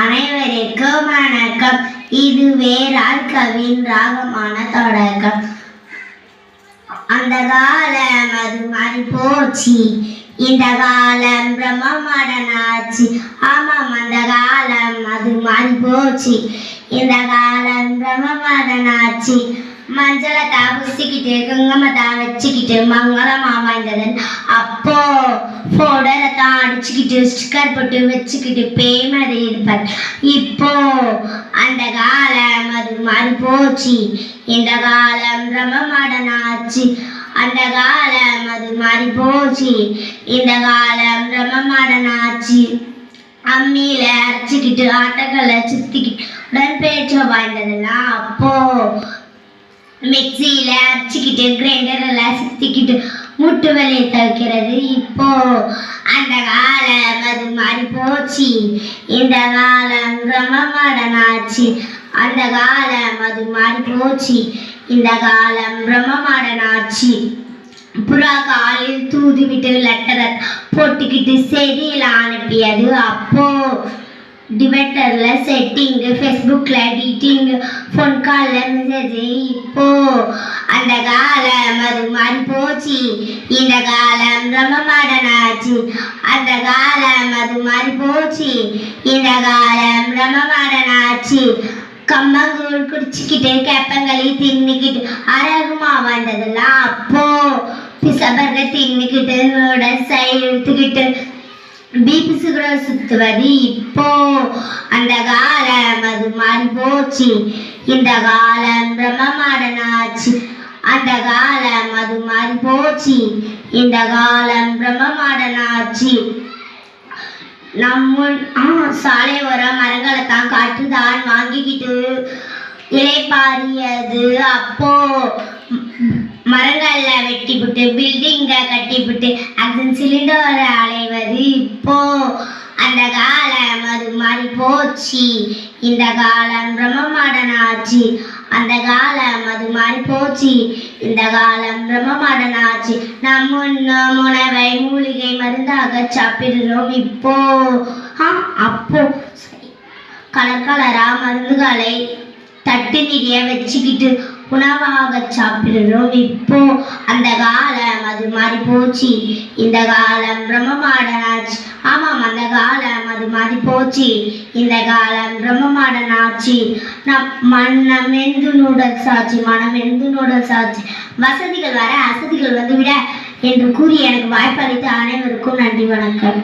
அனைவருக்கும் வணக்கம். இது வேறால் கவின் ராகமான தொடக்கம். அந்த காலம் அது மாறி போச்சு, இந்த காலம் பிரம்மமடனாச்சு. ஆமாம், அந்த காலம் அது மாறி போச்சு, இந்த காலம் பிரம்மமடனாச்சு. மஞ்சளை பூசிக்கிட்டு குங்குமத்தை வச்சுக்கிட்டு மங்களமா வாழ்ந்ததன் அப்போ போடரை தான் அடிச்சுக்கிட்டு ஸ்டிக்கர் போட்டு வச்சுக்கிட்டு பேமதி இருப்பார். இப்போ அந்த காலம் அது மாறி போச்சு, இந்த காலம் பிரம்மமடனாச்சு. அந்த காலம் அது மாறி போச்சு, இந்த காலம் பிரம்மமடனாச்சு. அம்மியில அரைச்சிக்கிட்டு ஆட்டங்களை சுத்திக்கிட்டு உடன்பேற்ற வாழ்ந்ததெல்லாம் அப்போ மிக்சியில அரைச்சிக்கிட்டு கிரைண்டர்ல சுத்திக்கிட்டு முட்டு வலியை தவிக்கிறது இப்போ. அந்த காலம் அது மாறி போச்சு, இந்த காலம் பிரம்மமடனாச்சு. அந்த காலம் அது மாறி போச்சு, இந்த காலம் பிரம்மமடனாச்சு. புறா காலில் தூதுவிட்டு லெட்டரை போட்டுக்கிட்டு செய்தியில அனுப்பியது அப்போ. டிவைட்டர்ல செட்டிங், ஃபேஸ்புக்ல எடிட்டிங், ஃபோன் கால்ல மெசேஜ் இப்போ. அந்த காலம் அது மாறி போச்சு, இந்த காலம் பிரம்மமடனாச்சு. அந்த காலம் அது மாறி போச்சு, இந்த காலம் பிரம்மமடனாச்சு. கம்மங்கூழ் குடிச்சுக்கிட்டு கேப்பங்களி தின்னுக்கிட்டு அரகுமா வந்ததெல்லாம் அப்போ. பிசபர்க தின்னுக்கிட்டு நூடல்ஸ் இழுத்துக்கிட்டு பீபி சுகர் சுத்துவது இப்போ. அந்த காலம் அது மாறி போச்சு, இந்த காலம் பிரம்மமடனாச்சு. அந்த காலம் அது மாறி போச்சு, இந்த காலம் பிரம்மமடனாச்சு. நம்ம சாலை ஓரம் மரங்களை தான் காற்றுதான் வாங்கிக்கிட்டு இலைப்பாரியது அப்போ. மரங்கள்ல வெட்டிவிட்டு பில்டிங்க கட்டிவிட்டு அதன் சிலிண்டர் அலைவது இப்போ. அந்த காலம் அது மாறி போச்சு, இந்த காலம் பிரம்மமடனாச்சு. அந்த காலம் அது மாறி போச்சு, இந்த காலம் பிரம்மமடனாச்சு. நம் உணவை மூலிகை மருந்தாக சாப்பிடுறோம் இப்போ. அப்போ கலர் கலரா மருந்துகளை தட்டு நிறைய வச்சுக்கிட்டு உணவாக சாப்பிடுறோம் இப்போ. அந்த காலம் அது மாறி போச்சு, இந்த காலம் பிரம்மமடனாச்சு. ஆமாம், அந்த காலம் அது மாறி போச்சு, இந்த காலம் பிரம்மமடனாச்சு. மனம் எந்து நூடல்ஸ் ஆச்சு, மனம் எந்து நூடல்ஸ் ஆச்சு. வசதிகள் வர அசதிகள் வந்து விட என்று கூறி எனக்கு வாய்ப்பளித்த அனைவருக்கும் நன்றி, வணக்கம்.